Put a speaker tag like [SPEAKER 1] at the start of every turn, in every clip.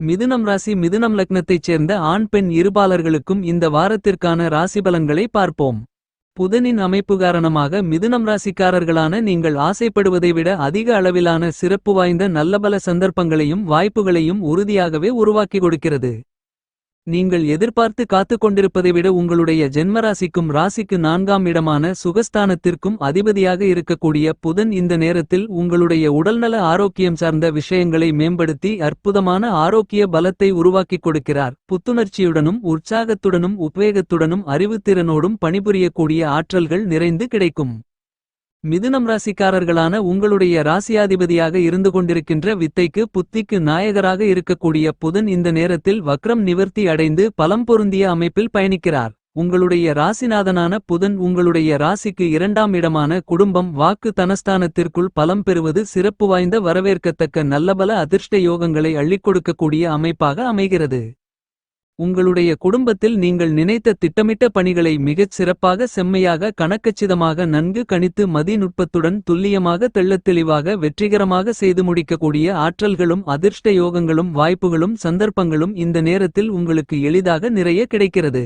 [SPEAKER 1] மிதுனம் ராசி மிதுனம் லக்னத்தைச் சேர்ந்த ஆண் பெண் இருபாலர்களுக்கும் இந்த வாரத்திற்கான ராசிபலன்களை பார்ப்போம். புதனின் அமைப்பு காரணமாக மிதுனம் ராசிக்காரர்களான நீங்கள் ஆசைப்படுவதை விட அதிக அளவிலான சிறப்பு வாய்ந்த நல்லபல சந்தர்ப்பங்களையும் வாய்ப்புகளையும் உறுதியாகவே உருவாக்கி கொடுக்கிறது. நீங்கள் எதிர்பார்த்து காத்து கொண்டிருப்பதை விட உங்களுடைய ஜென்மராசிக்கும் ராசிக்கு 4ஆம் இடமான சுகஸ்தானத்திற்கும் அதிபதியாக இருக்கக்கூடிய புதன் இந்த நேரத்தில் உங்களுடைய உடல்நல ஆரோக்கியம் சார்ந்த விஷயங்களை மேம்படுத்தி அற்புதமான ஆரோக்கிய பலத்தை உருவாக்கிக் கொடுக்கிறார். புத்துணர்ச்சியுடனும் உற்சாகத்துடனும் உத்வேகத்துடனும் அறிவுத்திறனோடும் பணிபுரியக்கூடிய ஆற்றல்கள் நிறைந்து கிடைக்கும். மிதுனம் ராசிக்காரர்களான உங்களுடைய ராசியாதிபதியாக இருந்து கொண்டிருக்கின்ற வித்தைக்கு புத்திக்கு நாயகராக இருக்கக்கூடிய புதன் இந்த நேரத்தில் வக்ரம் நிவர்த்தி அடைந்து பலம் பொருந்திய அமைப்பில் பயணிக்கிறார். உங்களுடைய ராசிநாதனான புதன் உங்களுடைய ராசிக்கு 2ஆம் இடமான குடும்பம் வாக்கு தனஸ்தானத்திற்குள் பலம் பெறுவது சிறப்பு வாய்ந்த வரவேற்கத்தக்க நல்லபல அதிர்ஷ்ட யோகங்களை அள்ளிக் கொடுக்கக்கூடிய அமைப்பாக அமைகிறது. உங்களுடைய குடும்பத்தில் நீங்கள் நினைத்த திட்டமிட்ட பணிகளை மிகச் சிறப்பாக செம்மையாக கணக்கச்சிதமாக நன்கு கணித்து மதிநுட்பத்துடன் துல்லியமாக தெள்ளத்தெளிவாக வெற்றிகரமாக செய்து முடிக்கக்கூடிய ஆற்றல்களும் அதிர்ஷ்ட யோகங்களும் வாய்ப்புகளும் சந்தர்ப்பங்களும் இந்த நேரத்தில் உங்களுக்கு எளிதாக நிறைய கிடைக்கிறது.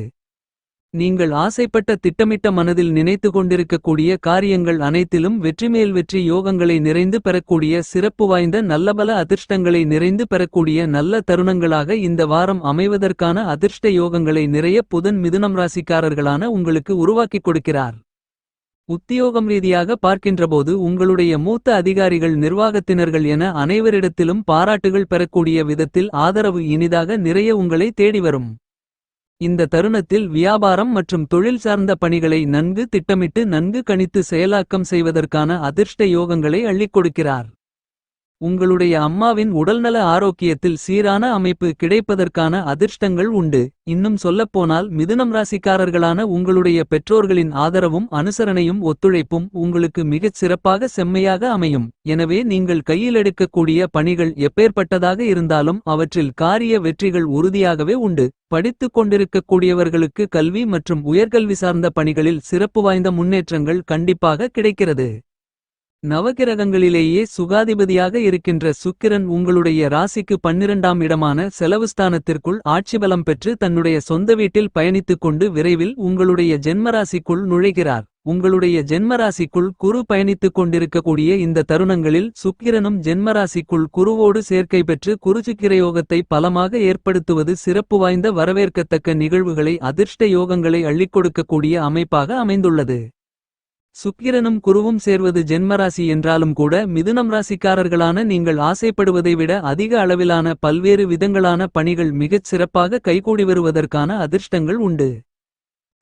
[SPEAKER 1] நீங்கள் ஆசைப்பட்ட திட்டமிட்ட மனதில் நினைத்து கொண்டிருக்கக்கூடிய காரியங்கள் அனைத்திலும் வெற்றிமேல் வெற்றி யோகங்களை நிறைந்து பெறக்கூடிய சிறப்பு வாய்ந்த நல்லபல அதிர்ஷ்டங்களை நிறைந்து பெறக்கூடிய நல்ல தருணங்களாக இந்த வாரம் அமைவதற்கான அதிர்ஷ்ட யோகங்களை நிறைய புதன் மிதுனம் ராசிக்காரர்களான உங்களுக்கு உருவாக்கிக் கொடுக்கிறார். உத்தியோகம் ரீதியாக பார்க்கின்றபோது உங்களுடைய மூத்த அதிகாரிகள் நிர்வாகத்தினர்கள் என அனைவரிடத்திலும் பாராட்டுகள் பெறக்கூடிய விதத்தில் ஆதரவு இனிதாக நிறைய உங்களை தேடி வரும். இந்த தருணத்தில் வியாபாரம் மற்றும் தொழில் சார்ந்த பணிகளை நன்கு திட்டமிட்டு நன்கு கணித்து செயலாக்கம் செய்வதற்கான அதிர்ஷ்ட யோகங்களை அள்ளிக் கொடுக்கிறார். உங்களுடைய அம்மாவின் உடல்நல ஆரோக்கியத்தில் சீரான அமைப்பு கிடைப்பதற்கான அதிர்ஷ்டங்கள் உண்டு. இன்னும் சொல்லப்போனால் மிதுனம் ராசிக்காரர்களான உங்களுடைய பெற்றோர்களின் ஆதரவும் அனுசரணையும் ஒத்துழைப்பும் உங்களுக்கு மிகச் சிறப்பாக செம்மையாக அமையும். எனவே நீங்கள் கையில் எடுக்கக்கூடிய பணிகள் எப்பேற்பட்டதாக இருந்தாலும் அவற்றில் காரிய வெற்றிகள் உறுதியாகவே உண்டு. படித்துக் கொண்டிருக்கக்கூடியவர்களுக்கு கல்வி மற்றும் உயர்கல்வி சார்ந்த பணிகளில் சிறப்பு வாய்ந்த முன்னேற்றங்கள் கண்டிப்பாக கிடைக்கிறது. நவகிரகங்களிலேயே சுகாதிபதியாக இருக்கின்ற சுக்கிரன் உங்களுடைய ராசிக்கு 12ஆம் இடமான செலவுஸ்தானத்திற்குள் ஆட்சிபலம் பெற்று தன்னுடைய சொந்த வீட்டில் பயணித்துக் கொண்டு விரைவில் உங்களுடைய ஜென்மராசிக்குள் நுழைகிறார். உங்களுடைய ஜென்மராசிக்குள் குரு பயணித்துக் கொண்டிருக்கக்கூடிய இந்த தருணங்களில் சுக்கிரனும் ஜென்மராசிக்குள் குருவோடு சேர்க்கை பெற்று குருசுக்கிரயோகத்தை பலமாக ஏற்படுத்துவது சிறப்பு வாய்ந்த வரவேற்கத்தக்க நிகழ்வுகளை அதிர்ஷ்ட யோகங்களை அள்ளிக் கொடுக்கக்கூடிய அமைப்பாக அமைந்துள்ளது. சுக்கிரனும் குருவும் சேர்வது ஜென்மராசி என்றாலும் கூட மிதுனம் ராசிக்காரர்களான நீங்கள் ஆசைப்படுவதை விட அதிக அளவிலான பல்வேறு விதங்களான பணிகள் மிகச் சிறப்பாக கைகூடி வருவதற்கான அதிர்ஷ்டங்கள் உண்டு.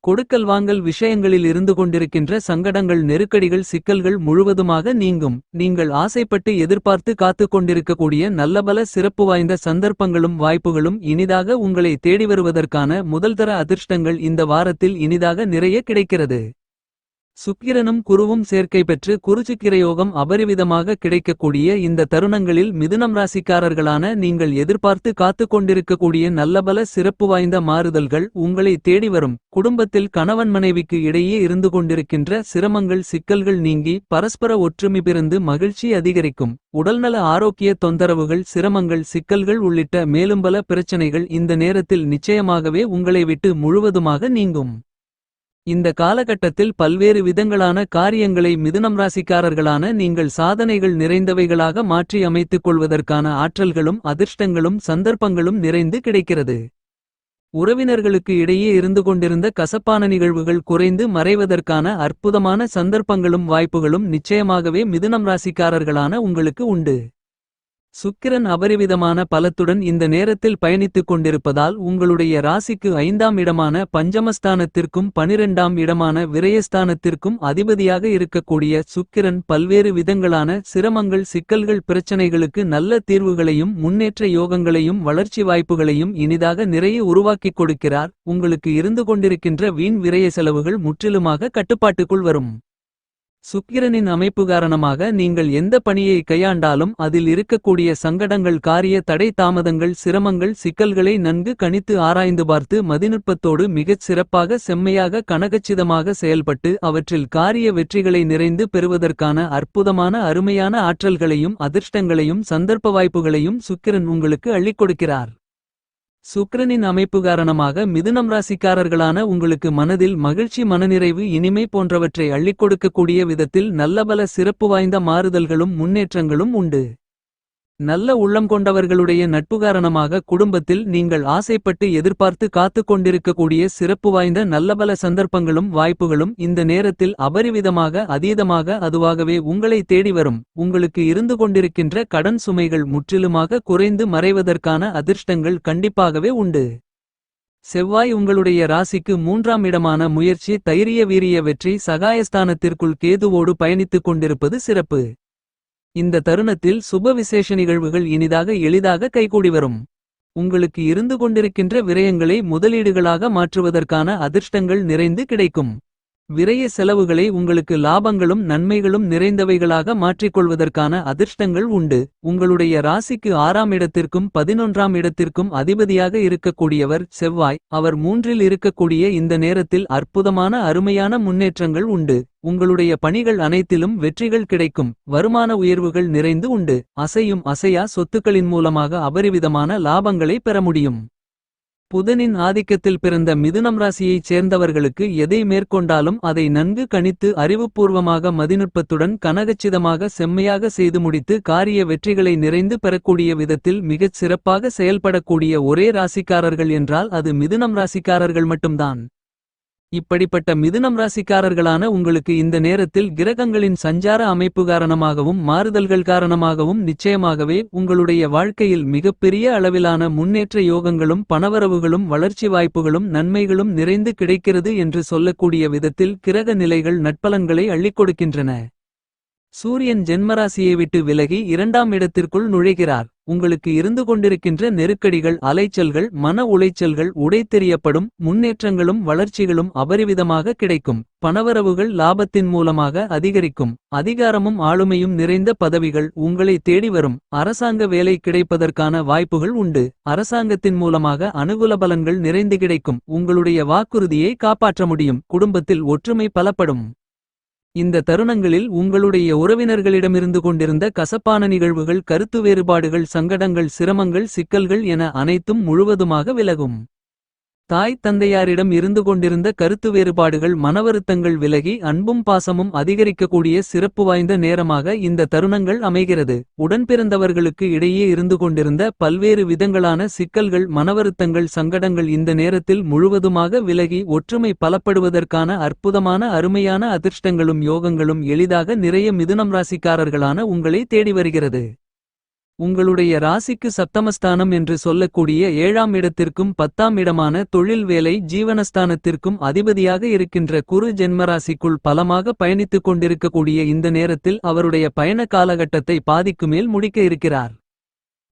[SPEAKER 1] கொடுக்கல் வாங்கல் விஷயங்களில் இருந்து கொண்டிருக்கின்ற சங்கடங்கள் நெருக்கடிகள் சிக்கல்கள் முழுவதுமாக நீங்கும். நீங்கள் ஆசைப்பட்டு எதிர்பார்த்து காத்து கொண்டிருக்கக்கூடிய நல்லபல சிறப்பு வாய்ந்த சந்தர்ப்பங்களும் வாய்ப்புகளும் இனிதாக உங்களை தேடி வருவதற்கான முதல்தர அதிர்ஷ்டங்கள் இந்த வாரத்தில் இனிதாக நிறைய கிடைக்கிறது. சுக்கிரனும் குருவும் சேர்க்கை பெற்று குருசுக்கிரயோகம் அபரிவிதமாக கிடைக்கக்கூடிய இந்த தருணங்களில் மிதுனம் ராசிக்காரர்களான நீங்கள் எதிர்பார்த்து காத்து கொண்டிருக்கக்கூடிய நல்லபல சிறப்பு வாய்ந்த மாறுதல்கள் உங்களை தேடி வரும். குடும்பத்தில் கணவன் மனைவிக்கு இடையே இருந்து கொண்டிருக்கின்ற சிரமங்கள் சிக்கல்கள் நீங்கி பரஸ்பர ஒற்றுமை பிறந்து மகிழ்ச்சி அதிகரிக்கும். உடல்நல ஆரோக்கிய தொந்தரவுகள் சிரமங்கள் சிக்கல்கள் உள்ளிட்ட மேலும் பல பிரச்சனைகள் இந்த நேரத்தில் நிச்சயமாகவே உங்களை விட்டு முழுவதுமாக நீங்கும். இந்த காலகட்டத்தில் பல்வேறு விதங்களான காரியங்களை மிதுனம் ராசிக்காரர்களான நீங்கள் சாதனைகள் நிறைந்தவைகளாக மாற்றி அமைத்துக் கொள்வதற்கான ஆற்றல்களும் அதிர்ஷ்டங்களும் சந்தர்ப்பங்களும் நிறைந்து கிடைக்கிறது. உறவினர்களுக்கு இடையே இருந்து கொண்டிருந்த கசப்பான நிகழ்வுகள் குறைந்து மறைவதற்கான அற்புதமான சந்தர்ப்பங்களும் வாய்ப்புகளும் நிச்சயமாகவே மிதுனம் ராசிக்காரர்களான உங்களுக்கு உண்டு. சுக்கிரன் அபரிவிதமான பலத்துடன் இந்த நேரத்தில் பயணித்துக் கொண்டிருப்பதால் உங்களுடைய ராசிக்கு 5ஆம் இடமான பஞ்சமஸ்தானத்திற்கும் 12ஆம் இடமான விரயஸ்தானத்திற்கும் அதிபதியாக இருக்கக்கூடிய சுக்கிரன் பல்வேறு விதங்களான சிரமங்கள் சிக்கல்கள் பிரச்சனைகளுக்கு நல்ல தீர்வுகளையும் முன்னேற்ற யோகங்களையும் வளர்ச்சி வாய்ப்புகளையும் இனிதாக நிறைய உருவாக்கிக் கொடுக்கிறார். உங்களுக்கு இருந்து கொண்டிருக்கின்ற வீண் விரய செலவுகள் முற்றிலுமாக கட்டுப்பாட்டுக்குள் வரும். சுக்கிரனின் அமைப்பு காரணமாக நீங்கள் எந்த பணியை கையாண்டாலும் அதில் இருக்கக்கூடிய சங்கடங்கள் காரிய தடை தாமதங்கள் சிரமங்கள் சிக்கல்களை நன்கு கணித்து ஆராய்ந்து பார்த்து மதிநுட்பத்தோடு மிகச் சிறப்பாக செம்மையாக கனகச்சிதமாக செயல்பட்டு அவற்றில் காரிய வெற்றிகளை நிறைந்து பெறுவதற்கான அற்புதமான அருமையான ஆற்றல்களையும் அதிர்ஷ்டங்களையும் சந்தர்ப்ப வாய்ப்புகளையும் சுக்கிரன் உங்களுக்கு அள்ளிக் கொடுக்கிறார். சுக்கிரனின் அமைப்பு காரணமாக மிதுனம் ராசிக்காரர்களான உங்களுக்கு மனதில் மகிழ்ச்சி மனநிறைவு இனிமை போன்றவற்றை அள்ளிக் கொடுக்கக்கூடிய விதத்தில் நல்லபல சிறப்பு வாய்ந்த மாறுதல்களும் முன்னேற்றங்களும் உண்டு. நல்ல உள்ளம் கொண்டவர்களுடைய நட்பு காரணமாக குடும்பத்தில் நீங்கள் ஆசைப்பட்டு எதிர்பார்த்து காத்து கொண்டிருக்கக்கூடிய சிறப்பு வாய்ந்த நல்லபல சந்தர்ப்பங்களும் வாய்ப்புகளும் இந்த நேரத்தில் அபரிவிதமாக அதீதமாக அதுவாகவே உங்களை தேடி வரும். உங்களுக்கு இருந்து கொண்டிருக்கின்ற கடன் சுமைகள் முற்றிலுமாக குறைந்து மறைவதற்கான அதிர்ஷ்டங்கள் கண்டிப்பாகவே உண்டு. செவ்வாய் உங்களுடைய ராசிக்கு 3ஆம் இடமான முயற்சி தைரிய வீரிய வெற்றி சகாயஸ்தானத்திற்குள் கேதுவோடு பயணித்துக் கொண்டிருப்பது சிறப்பு. இந்த தருணத்தில் சுப விசேஷ நிகழ்வுகள் இனிதாக எளிதாக கைகூடி வரும். உங்களுக்கு இருந்து கொண்டிருக்கின்ற விரயங்களை முதலீடுகளாக மாற்றுவதற்கான அதிர்ஷ்டங்கள் நிறைந்து கிடைக்கும். விரய செலவுகளை உங்களுக்கு லாபங்களும் நன்மைகளும் நிறைந்தவைகளாக மாற்றிக்கொள்வதற்கான அதிர்ஷ்டங்கள் உண்டு. உங்களுடைய ராசிக்கு 6ஆம் இடத்திற்கும் 11ஆம் இடத்திற்கும் அதிபதியாக இருக்கக்கூடியவர் செவ்வாய். அவர் 3இல் இருக்கக்கூடிய இந்த நேரத்தில் அற்புதமான அருமையான முன்னேற்றங்கள் உண்டு. உங்களுடைய பணிகள் அனைத்திலும் வெற்றிகள் கிடைக்கும். வருமான உயர்வுகள் நிறைந்து உண்டு. அசையும் அசையா சொத்துக்களின் மூலமாக அபரிவிதமான லாபங்களை பெற முடியும். புதனின் ஆதிக்கத்தில் பிறந்த மிதுனம் ராசியைச் சேர்ந்தவர்களுக்கு எதை மேற்கொண்டாலும் அதை நன்கு கணித்து அறிவுபூர்வமாக மதிநுட்பத்துடன் கனகச்சிதமாக செம்மையாக செய்து முடித்து காரிய வெற்றிகளை நிறைந்து பெறக்கூடிய விதத்தில் மிகச் சிறப்பாக செயல்படக்கூடிய ஒரே ராசிக்காரர்கள் என்றால் அது மிதுனம் ராசிக்காரர்கள் மட்டும்தான். இப்படிப்பட்ட மிதுனம் ராசிக்காரர்களான உங்களுக்கு இந்த நேரத்தில் கிரகங்களின் சஞ்சார அமைப்பு காரணமாகவும் மாறுதல்கள் காரணமாகவும் நிச்சயமாகவே உங்களுடைய வாழ்க்கையில் மிகப்பெரிய அளவிலான முன்னேற்ற யோகங்களும் பணவரவுகளும் வளர்ச்சி வாய்ப்புகளும் நன்மைகளும் நிறைந்து கிடைக்கிறது என்று சொல்லக்கூடிய விதத்தில் கிரக நிலைகள் நட்பலன்களை அள்ளிக் கொடுக்கின்றன. சூரியன் ஜென்மராசியை விட்டு விலகி 2ஆம் இடத்திற்குள் நுழைகிறார். உங்களுக்கு இருந்து கொண்டிருக்கின்ற நெருக்கடிகள் அலைச்சல்கள் மன உளைச்சல்கள் உடைத்தெறியப்படும். முன்னேற்றங்களும் வளர்ச்சிகளும் அபரிவிதமாக கிடைக்கும். பணவரவுகள் லாபத்தின் மூலமாக அதிகரிக்கும். அதிகாரமும் ஆளுமையும் நிறைந்த பதவிகள் உங்களை தேடி வரும். அரசாங்க வேலை கிடைப்பதற்கான வாய்ப்புகள் உண்டு. அரசாங்கத்தின் மூலமாக அனுகூல பலன்கள் நிறைந்து கிடைக்கும். உங்களுடைய வாக்குறுதியை காப்பாற்ற முடியும். குடும்பத்தில் ஒற்றுமை பலப்படும். இந்த தருணங்களில் உங்களுடைய உறவினர்களிடமிருந்து கொண்டிருந்த கசப்பான நிகழ்வுகள் கருத்து வேறுபாடுகள் சங்கடங்கள் சிரமங்கள் சிக்கல்கள் என அனைத்தும் முழுவதுமாக விலகும். தாய் தந்தையாரிடம் இருந்து கொண்டிருந்த கருத்து வேறுபாடுகள் மனவருத்தங்கள் விலகி அன்பும் பாசமும் அதிகரிக்கக்கூடிய சிறப்பு வாய்ந்த நேரமாக இந்த தருணங்கள் அமைகிறது. உடன்பிறந்தவர்களுக்கு இடையே இருந்து கொண்டிருந்த பல்வேறு விதங்களான சிக்கல்கள் மனவருத்தங்கள் சங்கடங்கள் இந்த நேரத்தில் முழுவதுமாக விலகி ஒற்றுமை பலப்படுவதற்கான அற்புதமான அருமையான அதிர்ஷ்டங்களும் யோகங்களும் எளிதாக நிறைய மிதுனம் ராசிக்காரர்களான உங்களை தேடி வருகிறது. உங்களுடைய ராசிக்கு சப்தமஸ்தானம் என்று சொல்லக்கூடிய 7ஆம் இடத்திற்கும் 10ஆம் இடமான தொழில் வேலை ஜீவனஸ்தானத்திற்கும் அதிபதியாக இருக்கின்ற குரு ஜென்மராசிக்குள் பலமாக பயணித்துக் கொண்டிருக்கக்கூடிய இந்த நேரத்தில் அவருடைய பயண காலகட்டத்தை பாதிக்கு மேல் முடிக்க இருக்கிறார்.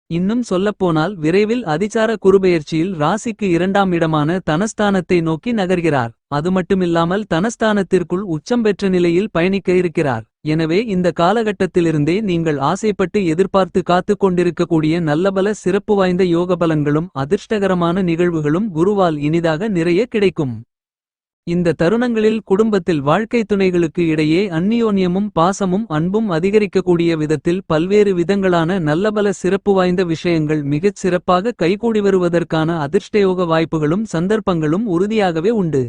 [SPEAKER 1] இன்னும் சொல்லப்போனால் விரைவில் அதிசார குருபெயர்ச்சியில் ராசிக்கு 2ஆம் இடமான தனஸ்தானத்தை நோக்கி நகர்கிறார். அது மட்டுமில்லாமல் தனஸ்தானத்திற்குள் உச்சம் பெற்ற நிலையில் பயணிக்க இருக்கிறார். எனவே இந்த காலகட்டத்திலிருந்தே நீங்கள் ஆசைப்பட்டு எதிர்பார்த்து காத்து கொண்டிருக்கக்கூடிய நல்லபல சிறப்பு வாய்ந்த யோகபலன்களும் அதிர்ஷ்டகரமான நிகழ்வுகளும் குருவால் இனிதாக நிறைய கிடைக்கும். இந்த தருணங்களில் குடும்பத்தில் வாழ்க்கை துணைகளுக்கு இடையே அந்நியோன்யமும் பாசமும் அன்பும் அதிகரிக்கக்கூடிய விதத்தில் பல்வேறு விதங்களான நல்லபல சிறப்பு வாய்ந்த விஷயங்கள் மிகச் சிறப்பாக கைகூடி வருவதற்கான அதிர்ஷ்டயோக வாய்ப்புகளும் சந்தர்ப்பங்களும் உறுதியாகவே உண்டு.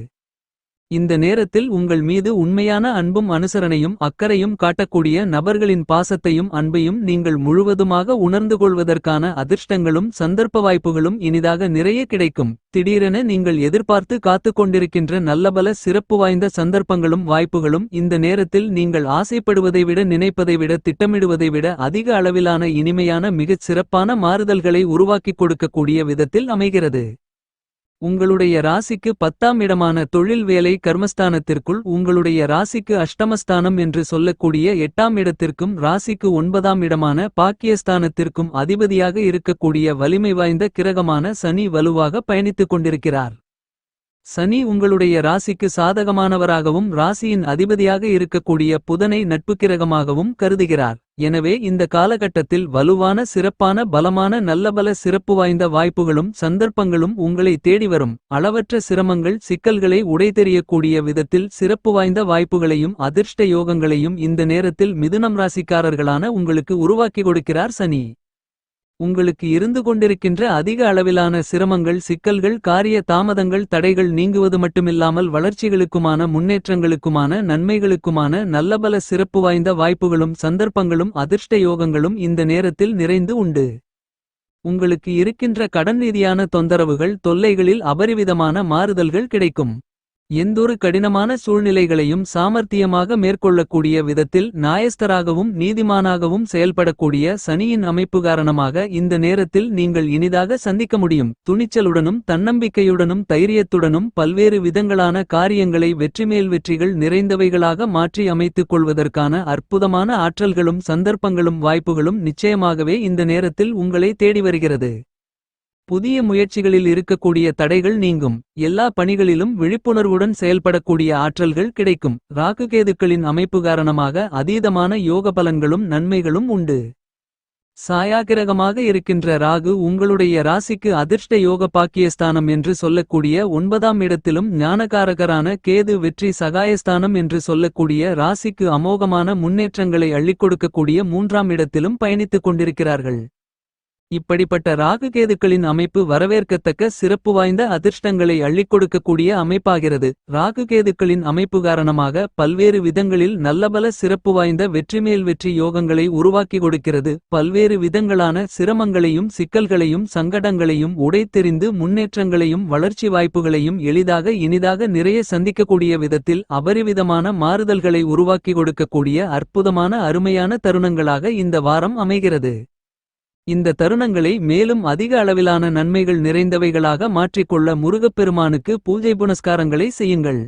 [SPEAKER 1] இந்த நேரத்தில் உங்கள் மீது உண்மையான அன்பும் அனுசரணையும் அக்கறையும் காட்டக்கூடிய நபர்களின் பாசத்தையும் அன்பையும் நீங்கள் முழுவதுமாக உணர்ந்து கொள்வதற்கான அதிர்ஷ்டங்களும் சந்தர்ப்ப வாய்ப்புகளும் இனிதாக நிறைய கிடைக்கும். திடீரென நீங்கள் எதிர்பார்த்து காத்து கொண்டிருக்கின்ற நல்லபல சிறப்பு வாய்ந்த சந்தர்ப்பங்களும் வாய்ப்புகளும் இந்த நேரத்தில் நீங்கள் ஆசைப்படுவதை விட நினைப்பதை விட திட்டமிடுவதை விட அதிக அளவிலான இனிமையான மிகச் சிறப்பான மாறுதல்களை உருவாக்கிக் கொடுக்கக்கூடிய விதத்தில் அமைகிறது. உங்களுடைய ராசிக்கு 10ஆம் இடமான தொழில் வேலை கர்மஸ்தானத்திற்குள் உங்களுடைய ராசிக்கு அஷ்டமஸ்தானம் என்று சொல்லக்கூடிய 8ஆம் இடத்திற்கும் ராசிக்கு 9ஆம் இடமான பாக்கியஸ்தானத்திற்கும் அதிபதியாக இருக்கக்கூடிய வலிமை வாய்ந்த கிரகமான சனி வலுவாக பயணித்துக் கொண்டிருக்கிறார். சனி உங்களுடைய ராசிக்கு சாதகமானவராகவும் ராசியின் அதிபதியாக இருக்கக்கூடிய புதனை நட்புக்கிரகமாகவும் கருதுகிறார். எனவே இந்த காலகட்டத்தில் வலுவான சிறப்பான பலமான நல்லபல சிறப்பு வாய்ந்த வாய்ப்புகளும் சந்தர்ப்பங்களும் உங்களை தேடி வரும். அளவற்ற சிரமங்கள் சிக்கல்களை உடைதெறியக்கூடிய விதத்தில் சிறப்பு வாய்ந்த வாய்ப்புகளையும் அதிர்ஷ்ட யோகங்களையும் இந்த நேரத்தில் மிதுனம் ராசிக்காரர்களான உங்களுக்கு உருவாக்கி கொடுக்கிறார் சனி. உங்களுக்கு இருந்து கொண்டிருக்கின்ற அதிக அளவிலான சிரமங்கள் சிக்கல்கள் காரிய தாமதங்கள் தடைகள் நீங்குவது மட்டுமில்லாமல் வளர்ச்சிகளுக்குமான முன்னேற்றங்களுக்குமான நன்மைகளுக்குமான நல்லபல சிறப்பு வாய்ந்த வாய்ப்புகளும் சந்தர்ப்பங்களும் அதிர்ஷ்ட யோகங்களும் இந்த நேரத்தில் நிறைந்து உண்டு. உங்களுக்கு இருக்கின்ற கடன் ரீதியான தொந்தரவுகள் தொல்லைகளில் அபரிவிதமான மாறுதல்கள் கிடைக்கும். எந்தொரு கடினமான சூழ்நிலைகளையும் சாமர்த்தியமாக மேற்கொள்ளக்கூடிய விதத்தில் நாயஸ்தராகவும் நீதிமானாகவும் செயல்படக்கூடிய சனியின் அமைப்பு காரணமாக இந்த நேரத்தில் நீங்கள் இனிதாக சந்திக்க முடியும். துணிச்சலுடனும் தன்னம்பிக்கையுடனும் தைரியத்துடனும் பல்வேறு விதங்களான காரியங்களை வெற்றிமேல் வெற்றிகள் நிறைந்தவைகளாக மாற்றி அமைத்துக் கொள்வதற்கான அற்புதமான ஆற்றல்களும் சந்தர்ப்பங்களும் வாய்ப்புகளும் நிச்சயமாகவே இந்த நேரத்தில் உங்களை தேடி வருகிறது. புதிய முயற்சிகளில் இருக்கக்கூடிய தடைகள் நீங்கும். எல்லா பணிகளிலும் விழிப்புணர்வுடன் செயல்படக்கூடிய ஆற்றல்கள் கிடைக்கும். ராகுகேதுக்களின் அமைப்பு காரணமாக அதீதமான யோக பலன்களும் நன்மைகளும் உண்டு. சாயாகிரகமாக இருக்கின்ற ராகு உங்களுடைய ராசிக்கு அதிர்ஷ்ட யோக பாக்கியஸ்தானம் என்று சொல்லக்கூடிய 9ஆம் இடத்திலும் ஞானகாரகரான கேது வெற்றி சகாயஸ்தானம் என்று சொல்லக்கூடிய ராசிக்கு அமோகமான முன்னேற்றங்களை அள்ளிக் கொடுக்கக்கூடிய 3ஆம் இடத்திலும் பயணித்துக் கொண்டிருக்கிறார்கள். இப்படிப்பட்ட ராகுகேதுக்களின் அமைப்பு வரவேற்கத்தக்க சிறப்பு வாய்ந்த அதிர்ஷ்டங்களை அள்ளிக் கொடுக்கக்கூடிய அமைப்பாகிறது. ராகுகேதுக்களின் அமைப்பு காரணமாக பல்வேறு விதங்களில் நல்லபல சிறப்பு வாய்ந்த வெற்றிமேல் வெற்றி யோகங்களை உருவாக்கி கொடுக்கிறது. பல்வேறு விதங்களான சிரமங்களையும் சிக்கல்களையும் சங்கடங்களையும் உடைத்தெறிந்து முன்னேற்றங்களையும் வளர்ச்சி வாய்ப்புகளையும் எளிதாக இனிதாக நிறைய சந்திக்கக்கூடிய விதத்தில் அபரிவிதமான மாறுதல்களை உருவாக்கி கொடுக்கக்கூடிய அற்புதமான அருமையான தருணங்களாக இந்த வாரம் அமைகிறது. இந்த தருணங்களை மேலும் அதிக அளவிலான நன்மைகள் நிறைந்தவைகளாக மாற்றிக்கொள்ள முருகப்பெருமானுக்கு பூஜை புனஸ்காரங்களை செய்யுங்கள்.